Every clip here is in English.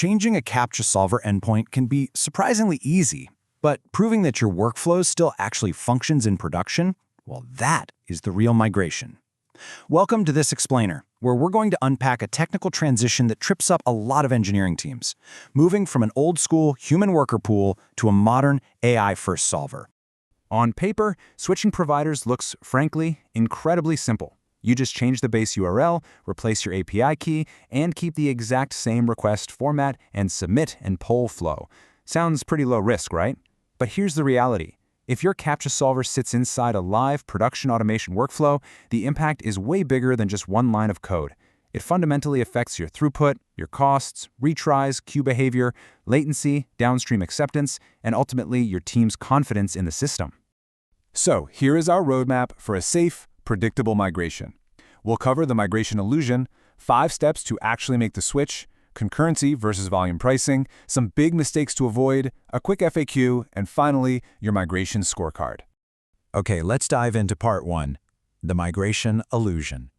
Changing a CAPTCHA solver endpoint can be surprisingly easy, but proving that your workflow still actually functions in production, well, that is the real migration. Welcome to this explainer, where we're going to unpack a technical transition that trips up a lot of engineering teams, moving from an old-school human worker pool to a modern AI-first solver. On paper, switching providers looks, frankly, incredibly simple. You just change the base URL, replace your API key, and keep the exact same request format and submit and poll flow. Sounds pretty low risk, right? But here's the reality. If your CAPTCHA solver sits inside a live production automation workflow, the impact is way bigger than just one line of code. It fundamentally affects your throughput, your costs, retries, queue behavior, latency, downstream acceptance, and ultimately your team's confidence in the system. So here is our roadmap for a safe, predictable migration. We'll cover the migration illusion, 5 steps to actually make the switch, concurrency versus volume pricing, some big mistakes to avoid, a quick FAQ, and finally, your migration scorecard. Okay, let's dive into part 1, the migration illusion.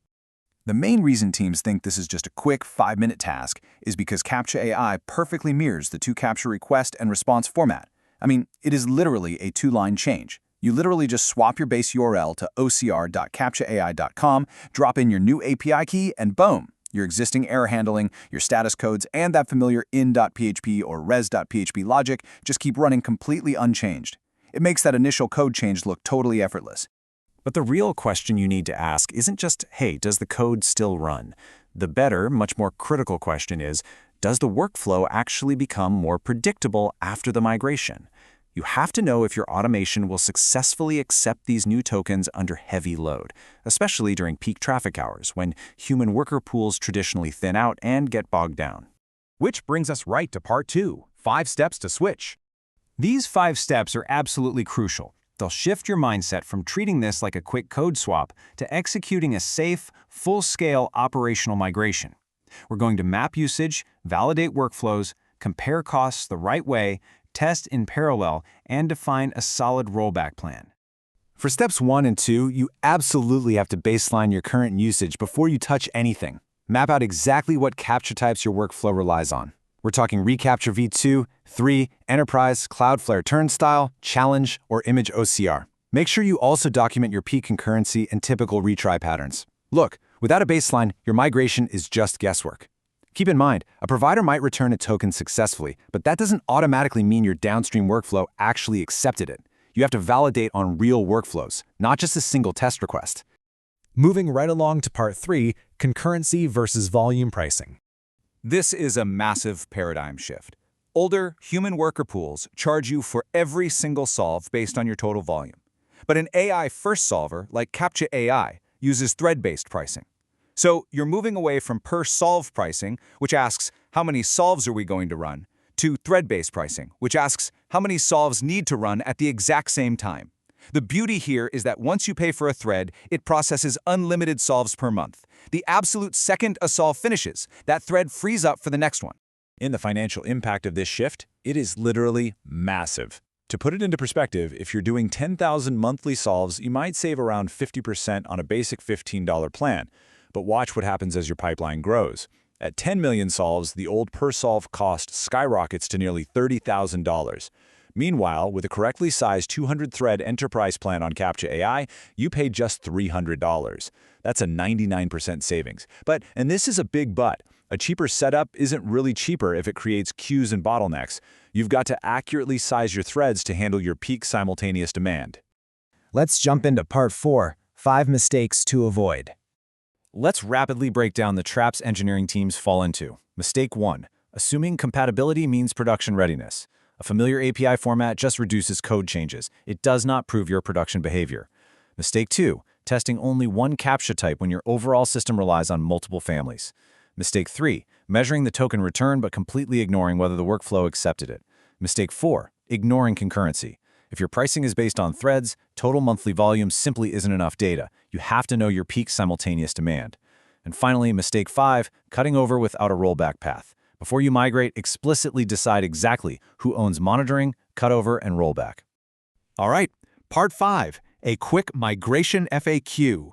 The main reason teams think this is just a quick 5-minute task is because CAPTCHA AI perfectly mirrors the two CAPTCHA request and response format. I mean, it is literally a 2-line change. You literally just swap your base URL to ocr.captchaai.com, drop in your new API key, and boom, your existing error handling, your status codes, and that familiar in.php or res.php logic just keep running completely unchanged. It makes that initial code change look totally effortless. But the real question you need to ask isn't just, hey, does the code still run? The better, much more critical question is, does the workflow actually become more predictable after the migration? You have to know if your automation will successfully accept these new tokens under heavy load, especially during peak traffic hours when human worker pools traditionally thin out and get bogged down. Which brings us right to part 2, 5 steps to switch. These 5 steps are absolutely crucial. They'll shift your mindset from treating this like a quick code swap to executing a safe, full-scale operational migration. We're going to map usage, validate workflows, compare costs the right way, test in parallel, and define a solid rollback plan. For steps 1 and 2, you absolutely have to baseline your current usage before you touch anything. Map out exactly what CAPTCHA types your workflow relies on. We're talking reCAPTCHA v2, 3, enterprise, Cloudflare turnstile, challenge, or image OCR. Make sure you also document your peak concurrency and typical retry patterns. Look, without a baseline, your migration is just guesswork. Keep in mind, a provider might return a token successfully, but that doesn't automatically mean your downstream workflow actually accepted it. You have to validate on real workflows, not just a single test request. Moving right along to part 3, concurrency versus volume pricing. This is a massive paradigm shift. Older, human worker pools charge you for every single solve based on your total volume. But an AI-first solver, like CAPTCHA AI, uses thread-based pricing. So you're moving away from per-solve pricing, which asks, how many solves are we going to run, to thread-based pricing, which asks, how many solves need to run at the exact same time. The beauty here is that once you pay for a thread, it processes unlimited solves per month. The absolute second a solve finishes, that thread frees up for the next one. In the financial impact of this shift, it is literally massive. To put it into perspective, if you're doing 10,000 monthly solves, you might save around 50% on a basic $15 plan. But watch what happens as your pipeline grows. At 10 million solves, the old per-solve cost skyrockets to nearly $30,000. Meanwhile, with a correctly sized 200-thread enterprise plan on CAPTCHA AI, you pay just $300. That's a 99% savings. But, and this is a big but, a cheaper setup isn't really cheaper if it creates queues and bottlenecks. You've got to accurately size your threads to handle your peak simultaneous demand. Let's jump into part 4, 5 mistakes to avoid. Let's rapidly break down the traps engineering teams fall into. Mistake 1, assuming compatibility means production readiness. A familiar API format just reduces code changes. It does not prove your production behavior. Mistake 2, testing only one CAPTCHA type when your overall system relies on multiple families. Mistake 3, measuring the token return but completely ignoring whether the workflow accepted it. Mistake 4, ignoring concurrency. If your pricing is based on threads, total monthly volume simply isn't enough data. You have to know your peak simultaneous demand. And finally, mistake 5, cutting over without a rollback path. Before you migrate, explicitly decide exactly who owns monitoring, cutover, and rollback. All right, part 5, a quick migration FAQ.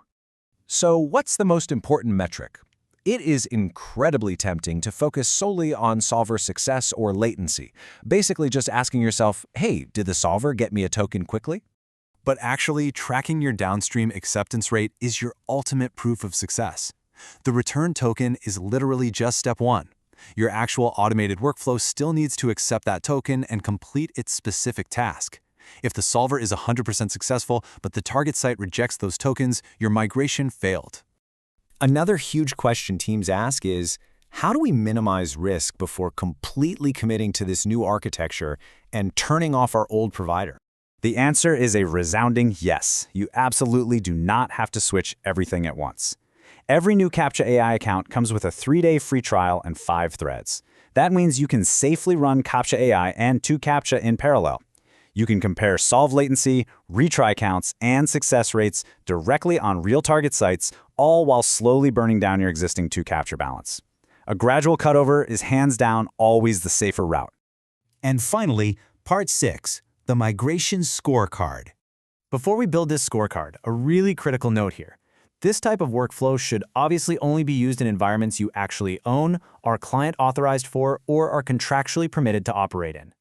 So what's the most important metric? It is incredibly tempting to focus solely on solver success or latency, basically just asking yourself, hey, did the solver get me a token quickly? But actually, tracking your downstream acceptance rate is your ultimate proof of success. The return token is literally just step one. Your actual automated workflow still needs to accept that token and complete its specific task. If the solver is 100% successful, but the target site rejects those tokens, your migration failed. Another huge question teams ask is, how do we minimize risk before completely committing to this new architecture and turning off our old provider? The answer is a resounding yes. You absolutely do not have to switch everything at once. Every new CAPTCHA AI account comes with a 3-day free trial and 5 threads. That means you can safely run CAPTCHA AI and 2 CAPTCHA in parallel. You can compare solve latency, retry counts, and success rates directly on real target sites, all while slowly burning down your existing 2 CAPTCHA balance. A gradual cutover is hands down always the safer route. And finally, Part 6, the Migration Scorecard. Before we build this scorecard, a really critical note here. This type of workflow should obviously only be used in environments you actually own, are client authorized for, or are contractually permitted to operate in.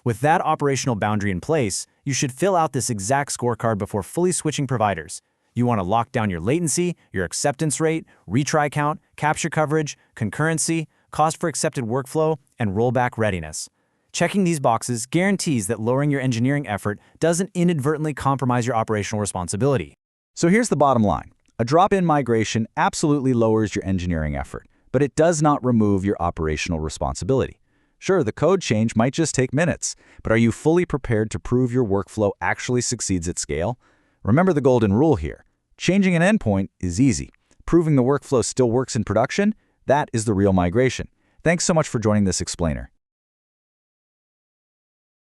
With that operational boundary in place, you should fill out this exact scorecard before fully switching providers. You want to lock down your latency, your acceptance rate, retry count, capture coverage, concurrency, cost for accepted workflow, and rollback readiness. Checking these boxes guarantees that lowering your engineering effort doesn't inadvertently compromise your operational responsibility. So here's the bottom line. A drop-in migration absolutely lowers your engineering effort, but it does not remove your operational responsibility. Sure, the code change might just take minutes, but are you fully prepared to prove your workflow actually succeeds at scale? Remember the golden rule here. Changing an endpoint is easy. Proving the workflow still works in production, that is the real migration. Thanks so much for joining this explainer.